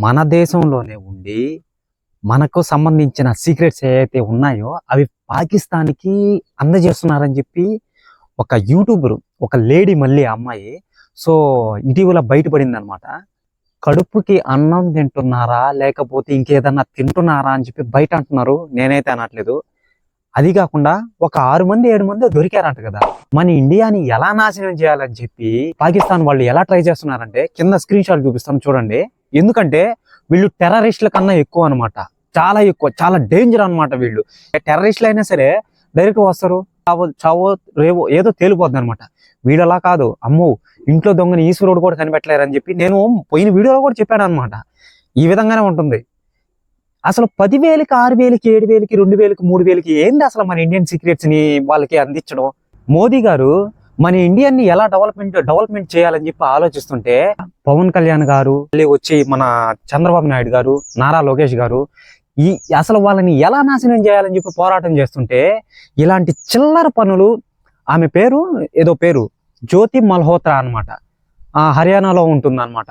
మన దేశంలోనే ఉండి మనకు సంబంధించిన సీక్రెట్స్ ఏవైతే ఉన్నాయో అవి పాకిస్తాన్కి అందజేస్తున్నారని చెప్పి ఒక యూట్యూబర్, ఒక లేడీ, మళ్ళీ అమ్మాయి సో ఇటీవల బయటపడింది అనమాట. కడుపుకి అన్నం తింటున్నారా లేకపోతే ఇంకేదన్నా తింటున్నారా అని చెప్పి బయట అంటున్నారు. నేనైతే అనట్లేదు. అది కాకుండా ఒక 6 మంది 7 మంది దొరికారంట కదా. మన ఇండియాని ఎలా నాశనం చేయాలని చెప్పి పాకిస్తాన్ వాళ్ళు ఎలా ట్రై చేస్తున్నారంటే కింద స్క్రీన్ షాట్ చూపిస్తాను చూడండి. ఎందుకంటే వీళ్ళు టెర్రరిస్టుల కన్నా ఎక్కువ అనమాట, చాలా ఎక్కువ, చాలా డేంజర్ అనమాట. వీళ్ళు టెర్రరిస్టులు అయినా సరే డైరెక్ట్ వస్తారు, చావో చావో రేవో ఏదో తేలిపోద్ది అనమాట. వీళ్ళలా కాదు. అమ్మో, ఇంట్లో దొంగని ఈశ్వరుడు కూడా కనిపెట్టలేరని చెప్పి నేను పోయిన వీడియోలో కూడా చెప్పాను అనమాట. ఈ విధంగానే ఉంటుంది. అసలు 10,000కి 6,000కి 7,000కి 2,000కి 3,000కి ఏంది అసలు మన ఇండియన్ సీక్రెట్స్ ని వాళ్ళకి అందించడం? మోదీ గారు మన ఇండియాని ఎలా డెవలప్మెంట్ చేయాలని చెప్పి ఆలోచిస్తుంటే పవన్ కళ్యాణ్ గారు, మళ్ళీ వచ్చి మన చంద్రబాబు నాయుడు గారు, నారా లోకేష్ గారు ఈ అసలు వాళ్ళని ఎలా నాశనం చేయాలని చెప్పి పోరాటం చేస్తుంటే ఇలాంటి చిల్లర పనులు. ఆమె పేరు ఏదో పేరు జ్యోతి మల్హోత్రా అనమాట, హర్యానాలో ఉంటుంది అనమాట.